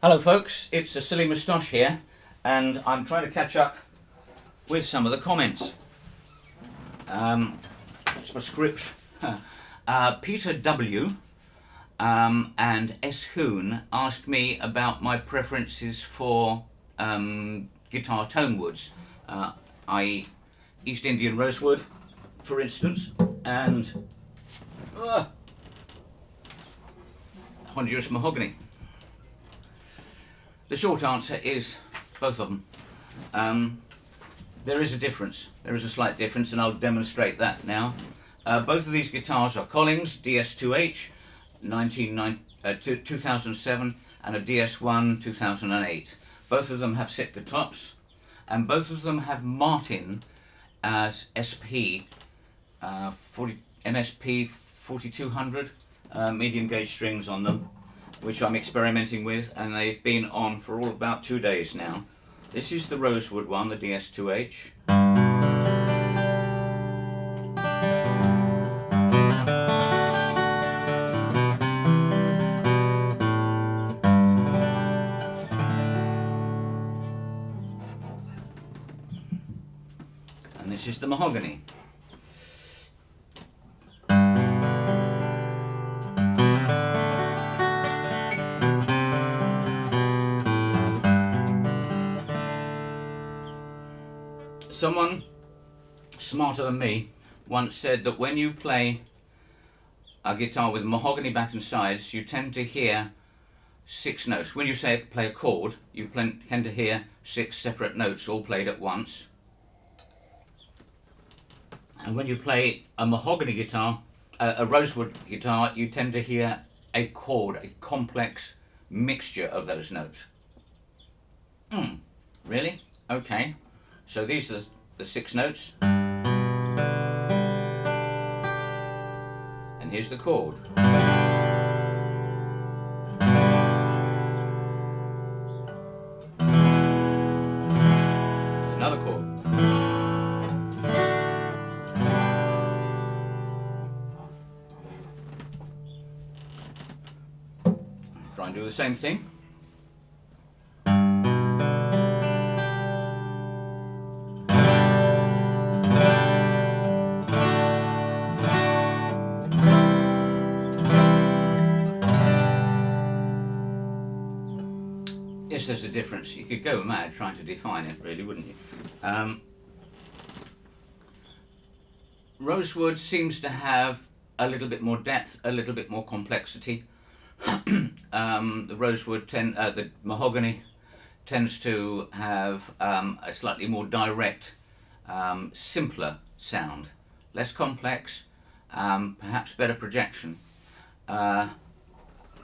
Hello folks, it's a Silly Moustache here, and I'm trying to catch up with some of the comments. It's my script. Peter W. And S. Hoon asked me about my preferences for guitar tonewoods, i.e. East Indian Rosewood, for instance, and Honduras Mahogany. The short answer is both of them. There is a difference. There is a slight difference, and I'll demonstrate that now. Both of these guitars are Collings DS2H 2007 and a DS1 2008. Both of them have Sitka tops, and both of them have Martin as SP MSP 4200 medium gauge strings on them, which I'm experimenting with, and they've been on for all about 2 days now. This is the Rosewood one, the DS2H. And this is the Mahogany. Someone smarter than me once said that when you play a guitar with mahogany back and sides, you tend to hear 6 notes. When you say play a chord, you tend to hear 6 separate notes all played at once. And when you play a mahogany guitar, a rosewood guitar, you tend to hear a chord, a complex mixture of those notes. Really? Okay. So these are the 6 notes, and here's the chord. Another chord. Try and do the same thing. Yes, there's a difference. You could go mad trying to define it, really, wouldn't you? Rosewood seems to have a little bit more depth, a little bit more complexity. The rosewood, the mahogany, tends to have a slightly more direct, simpler sound, less complex, perhaps better projection.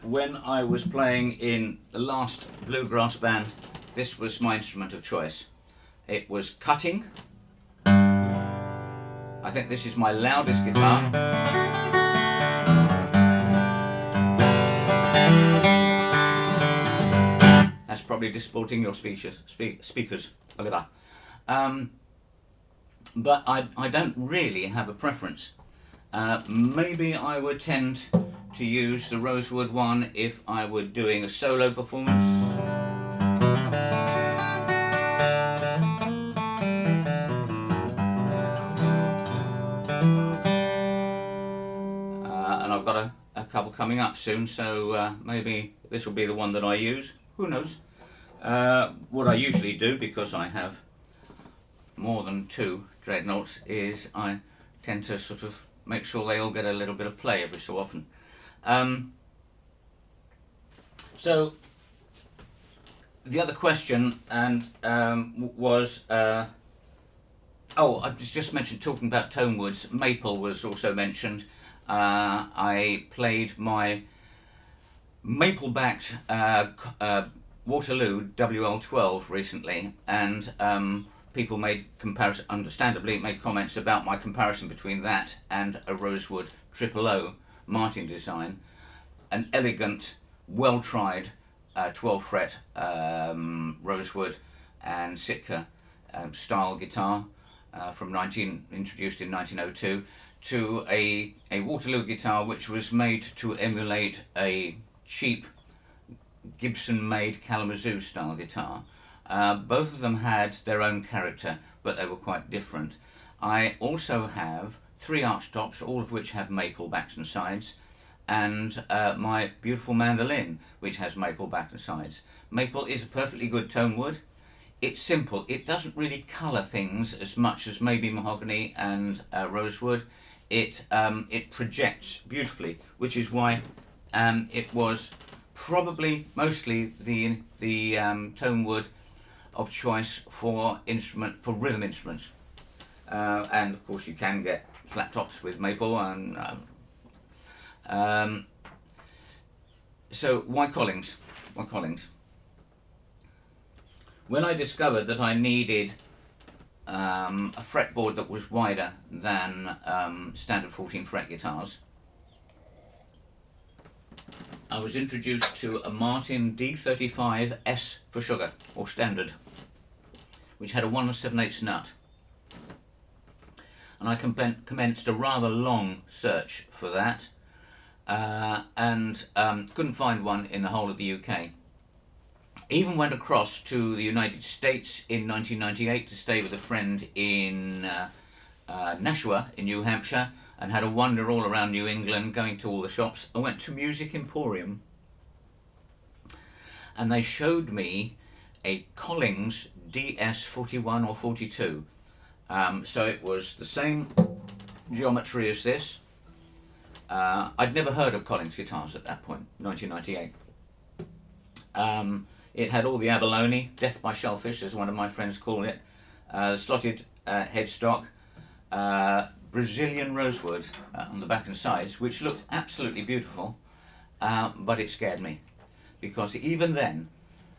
When I was playing in the last bluegrass band, this was my instrument of choice. It was cutting. I think this is my loudest guitar. That's probably distorting your speakers. Look at that. But I don't really have a preference. Maybe I would tend to use the Rosewood one if I were doing a solo performance. And I've got a couple coming up soon, so maybe this will be the one that I use. Who knows? What I usually do, because I have more than 2 dreadnoughts, is I tend to sort of make sure they all get a little bit of play every so often. So the other question was, I was just mentioned talking about tonewoods. Maple was also mentioned. I played my maple-backed Waterloo WL12 recently, and people understandably made comments about my comparison between that and a Rosewood 000 Martin design, an elegant, well-tried 12-fret Rosewood and Sitka style guitar introduced in 1902, to a Waterloo guitar which was made to emulate a cheap Gibson-made Kalamazoo style guitar. Both of them had their own character, but they were quite different. I also have 3 archtops, all of which have maple backs and sides, and my beautiful mandolin, which has maple back and sides. Maple is a perfectly good tone wood. It's simple. It doesn't really colour things as much as maybe mahogany and rosewood. It projects beautifully, which is why it was probably mostly the tone wood of choice for rhythm instruments. And of course you can get flat tops with maple, and so why Collings? Why Collings? When I discovered that I needed a fretboard that was wider than standard 14 fret guitars, I was introduced to a Martin D35 S for sugar, or standard, which had a 1 7/8 nut. And I commenced a rather long search for that, and couldn't find one in the whole of the UK. Even went across to the United States in 1998 to stay with a friend in Nashua in New Hampshire, and had a wander all around New England, going to all the shops. I went to Music Emporium, and they showed me a Collings DS41 or 42. So it was the same geometry as this. I'd never heard of Collings guitars at that point, 1998. It had all the abalone, death by shellfish as one of my friends called it, slotted headstock, Brazilian rosewood on the back and sides, which looked absolutely beautiful, but it scared me, because even then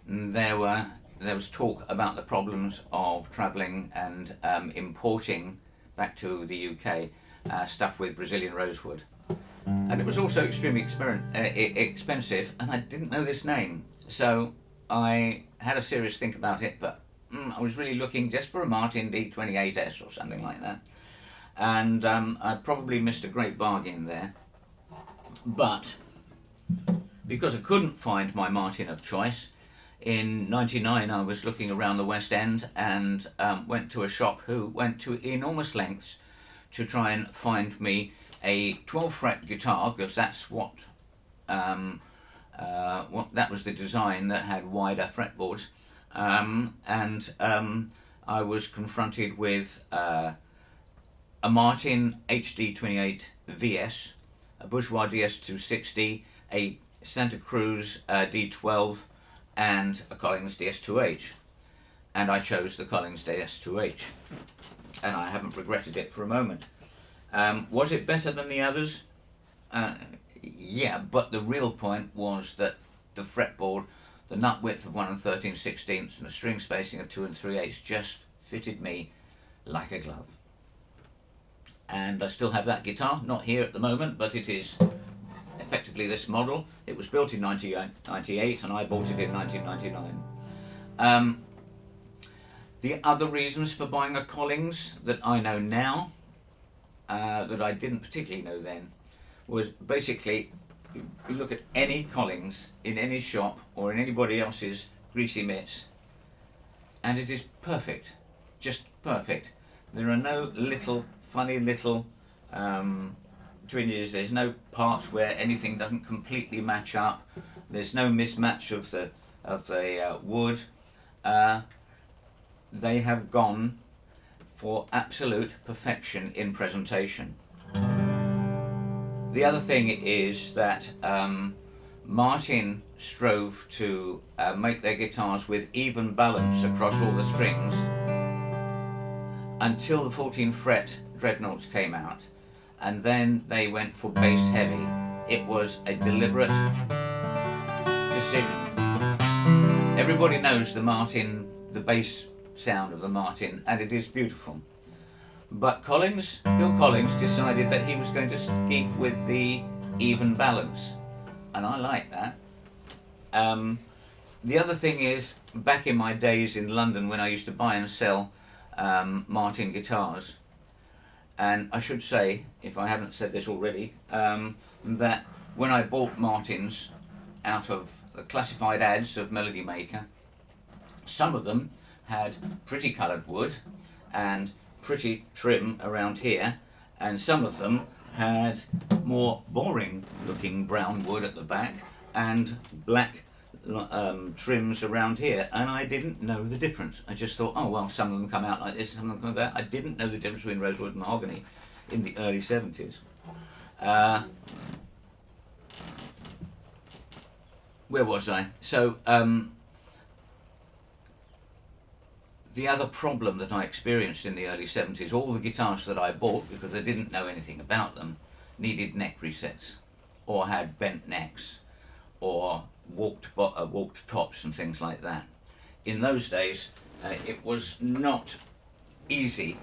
there was talk about the problems of travelling and importing back to the UK stuff with Brazilian rosewood, and it was also extremely expensive, and I didn't know this name, so I had a serious think about it, but I was really looking just for a Martin D28S or something like that, and I probably missed a great bargain there. But because I couldn't find my Martin of choice, in '99 I was looking around the West End, and went to a shop who went to enormous lengths to try and find me a 12 fret guitar, because that's what that was the design that had wider fretboards, and I was confronted with a Martin HD28 VS, a Bourgeois DS260, a Santa Cruz D12, and a Collings DS2H, and I chose the Collings DS2H, and I haven't regretted it for a moment. Was it better than the others? Yeah, but the real point was that the fretboard, the nut width of 1 13/16 and the string spacing of 2 3/8 just fitted me like a glove. And I still have that guitar, not here at the moment, but it is effectively this model. It was built in 1998 and I bought it in 1999. The other reasons for buying a Collings that I know now, that I didn't particularly know then, was basically, you look at any Collings in any shop or in anybody else's greasy mitts, and it is perfect, just perfect. There are no little funny little twinges. There's no parts where anything doesn't completely match up. There's no mismatch of the wood. They have gone for absolute perfection in presentation. The other thing is that Martin strove to make their guitars with even balance across all the strings until the 14 fret dreadnoughts came out, and then they went for bass heavy. It was a deliberate decision. Everybody knows the Martin, the bass sound of the Martin, and it is beautiful. But Bill Collings decided that he was going to keep with the even balance, and I like that. The other thing is, back in my days in London when I used to buy and sell Martin guitars, and I should say, if I haven't said this already, that when I bought Martins out of classified ads of Melody Maker. Some of them had pretty coloured wood and pretty trim around here, and some of them had more boring looking brown wood at the back and black trims around here, and I didn't know the difference. I just thought, oh well, some of them come out like this, some of them come out. I didn't know the difference between rosewood and mahogany in the early 70s. Where was I? So the other problem that I experienced in the early 70s, all the guitars that I bought, because I didn't know anything about them, needed neck resets, or had bent necks, or warped tops and things like that. In those days, it was not easy,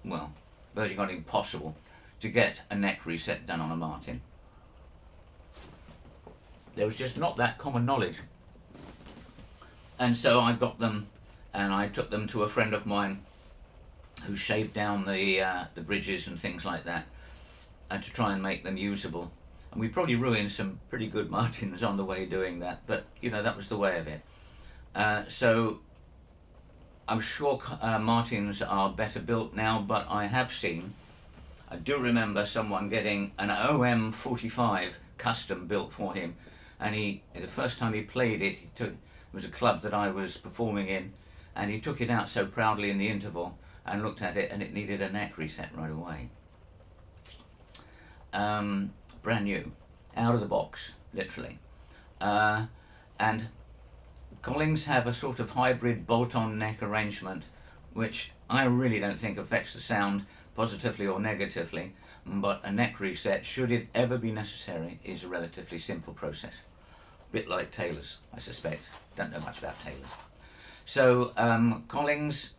well, verging on impossible, to get a neck reset done on a Martin. There was just not that common knowledge. And so I got them, and I took them to a friend of mine who shaved down the bridges and things like that, and to try and make them usable. And we probably ruined some pretty good Martins on the way doing that, but you know, that was the way of it. So I'm sure Martins are better built now, but I do remember someone getting an OM45 custom built for him, and the first time he played it, it was a club that I was performing in, and he took it out so proudly in the interval and looked at it, and it needed a neck reset right away. Brand new, out of the box, literally. And Collings have a sort of hybrid bolt-on neck arrangement, which I really don't think affects the sound positively or negatively, but a neck reset, should it ever be necessary, is a relatively simple process. A bit like tailors, I suspect. Don't know much about tailors. So Collings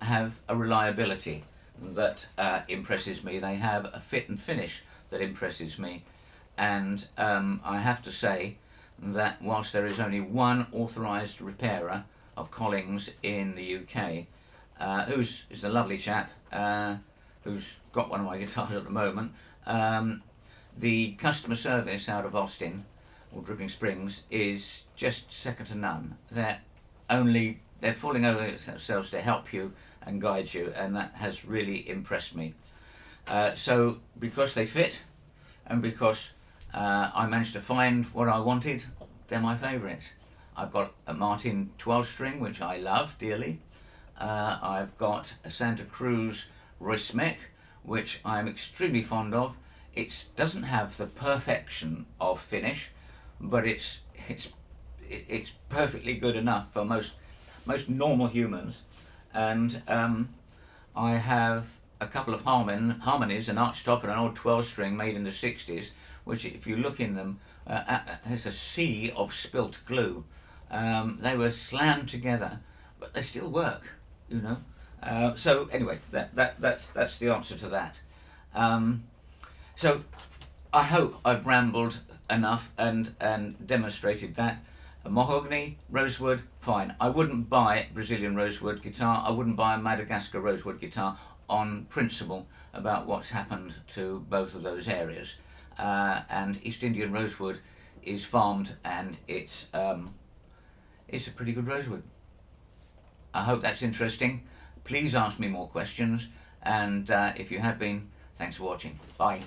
have a reliability that impresses me. They have a fit and finish that impresses me, and I have to say that whilst there is only one authorised repairer of Collings in the UK, is a lovely chap who's got one of my guitars at the moment, the customer service out of Austin or Dripping Springs is just second to none. They're falling over themselves to help you and guide you, and that has really impressed me. So because they fit, and because I managed to find what I wanted, they're my favourites. I've got a Martin 12 string, which I love dearly. I've got a Santa Cruz Royce Mech, which I'm extremely fond of. It doesn't have the perfection of finish, but it's perfectly good enough for most normal humans. And I have a couple of harmonies, an archtop and an old 12 string made in the 60s, which if you look in them, there's a sea of spilt glue. They were slammed together, but they still work, you know. So anyway, that's the answer to that. So I hope I've rambled enough and demonstrated that. A mahogany, rosewood, fine. I wouldn't buy Brazilian rosewood guitar. I wouldn't buy a Madagascar rosewood guitar on principle about what's happened to both of those areas. And East Indian rosewood is farmed, and it's a pretty good rosewood. I hope that's interesting. Please ask me more questions, and if you have been, thanks for watching. Bye.